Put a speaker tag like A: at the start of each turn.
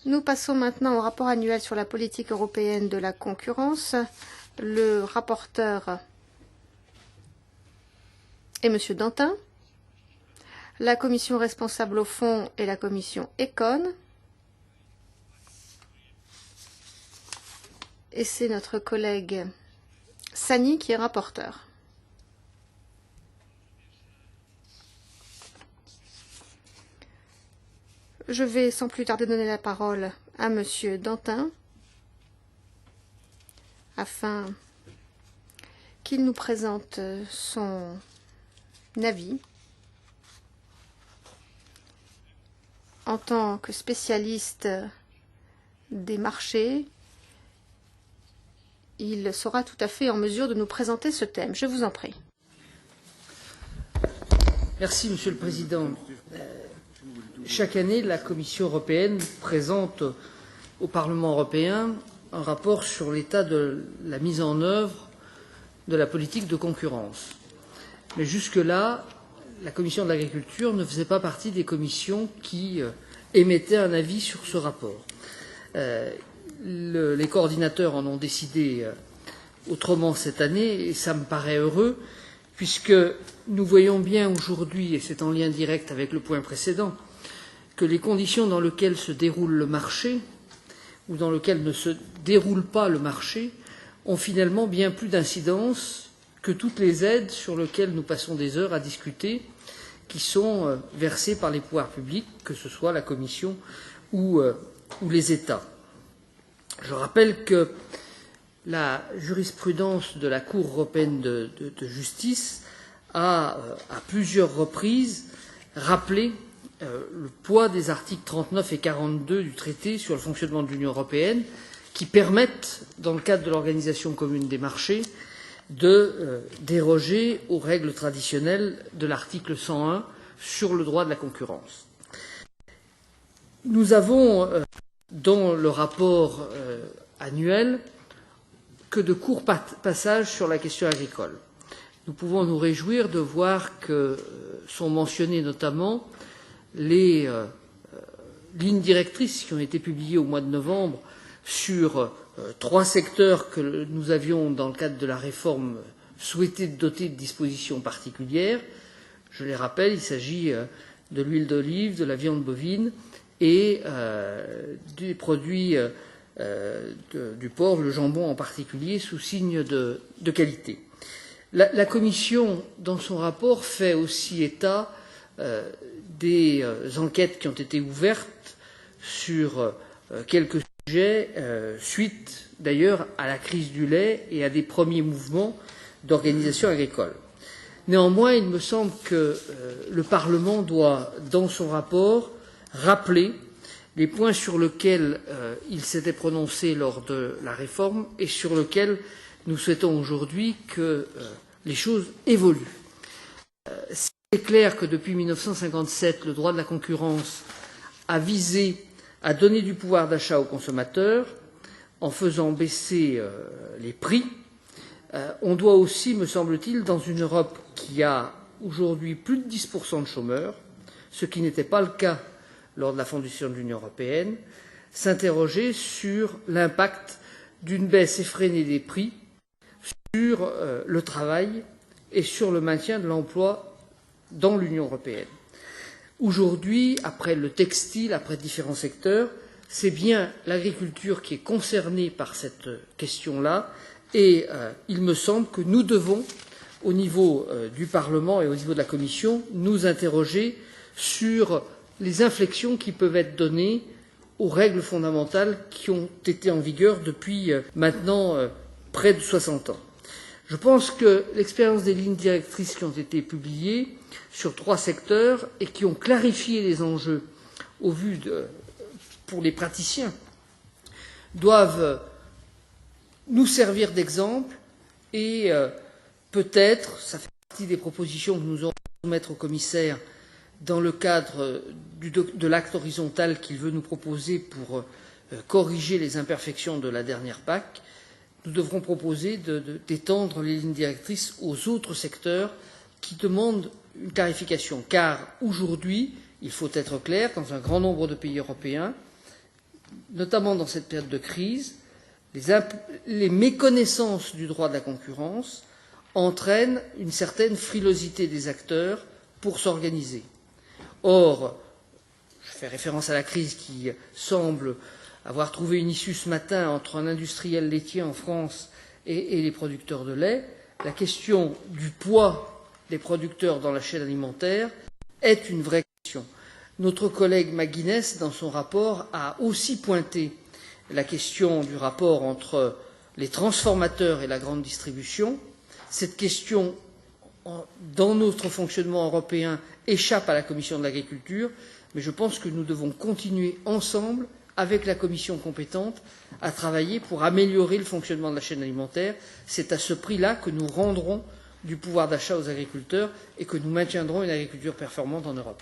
A: Nous passons maintenant au rapport annuel sur la politique européenne de la concurrence. Le rapporteur est M. Dantin. La commission responsable au fond est la commission Econ. Et c'est notre collègue Sani qui est rapporteur. Je vais sans plus tarder donner la parole à Monsieur Dantin afin qu'il nous présente son avis en tant que spécialiste des marchés. Il sera tout à fait en mesure de nous présenter ce thème. Je vous en prie.
B: Merci, Monsieur le Président. Chaque année, la Commission européenne présente au Parlement européen un rapport sur l'état de la mise en œuvre de la politique de concurrence. Mais jusque-là, la Commission de l'agriculture ne faisait pas partie des commissions qui émettaient un avis sur ce rapport. Les coordinateurs en ont décidé autrement cette année, et ça me paraît heureux, puisque nous voyons bien aujourd'hui, et c'est en lien direct avec le point précédent, que les conditions dans lesquelles se déroule le marché, ou dans lesquelles ne se déroule pas le marché, ont finalement bien plus d'incidence que toutes les aides sur lesquelles nous passons des heures à discuter, qui sont versées par les pouvoirs publics, que ce soit la Commission ou les États. Je rappelle que la jurisprudence de la Cour européenne de justice a, à plusieurs reprises, rappelé le poids des articles 39 et 42 du traité sur le fonctionnement de l'Union européenne, qui permettent, dans le cadre de l'organisation commune des marchés, de déroger aux règles traditionnelles de l'article 101 sur le droit de la concurrence. Nous avons, dans le rapport annuel, que de courts passages sur la question agricole. Nous pouvons nous réjouir de voir que sont mentionnées notamment les lignes directrices qui ont été publiées au mois de novembre sur 3 secteurs que nous avions, dans le cadre de la réforme, souhaité doter de dispositions particulières. Je les rappelle, il s'agit de l'huile d'olive, de la viande bovine et des produits du porc, le jambon en particulier, sous signe de qualité. La Commission, dans son rapport, fait aussi état des enquêtes qui ont été ouvertes sur quelques sujets, suite d'ailleurs à la crise du lait et à des premiers mouvements d'organisation agricole. Néanmoins, il me semble que le Parlement doit, dans son rapport, rappeler les points sur lesquels il s'était prononcé lors de la réforme et sur lesquels nous souhaitons aujourd'hui que les choses évoluent. C'est clair que depuis 1957, le droit de la concurrence a visé à donner du pouvoir d'achat aux consommateurs en faisant baisser les prix. On doit aussi, me semble-t-il, dans une Europe qui a aujourd'hui plus de 10% de chômeurs, ce qui n'était pas le cas lors de la fondation de l'Union européenne, s'interroger sur l'impact d'une baisse effrénée des prix sur le travail et sur le maintien de l'emploi dans l'Union européenne. Aujourd'hui, après le textile, après différents secteurs, c'est bien l'agriculture qui est concernée par cette question-là et il me semble que nous devons, au niveau du Parlement et au niveau de la Commission, nous interroger sur les inflexions qui peuvent être données aux règles fondamentales qui ont été en vigueur depuis maintenant près de 60 ans. Je pense que l'expérience des lignes directrices qui ont été publiées sur 3 secteurs et qui ont clarifié les enjeux pour les praticiens doivent nous servir d'exemple et peut-être, ça fait partie des propositions que nous aurons à soumettre au commissaire dans le cadre de l'acte horizontal qu'il veut nous proposer pour corriger les imperfections de la dernière PAC, nous devrons proposer d'étendre les lignes directrices aux autres secteurs qui demandent une clarification. Car aujourd'hui, il faut être clair, dans un grand nombre de pays européens, notamment dans cette période de crise, les méconnaissances du droit de la concurrence entraînent une certaine frilosité des acteurs pour s'organiser. Or, je fais référence à la crise qui semble avoir trouvé une issue ce matin entre un industriel laitier en France et les producteurs de lait, la question du poids des producteurs dans la chaîne alimentaire est une vraie question. Notre collègue McGuinness, dans son rapport, a aussi pointé la question du rapport entre les transformateurs et la grande distribution. Cette question, dans notre fonctionnement européen, échappe à la Commission de l'agriculture, mais je pense que nous devons continuer ensemble, avec la Commission compétente, à travailler pour améliorer le fonctionnement de la chaîne alimentaire. C'est à ce prix-là que nous rendrons du pouvoir d'achat aux agriculteurs et que nous maintiendrons une agriculture performante en Europe.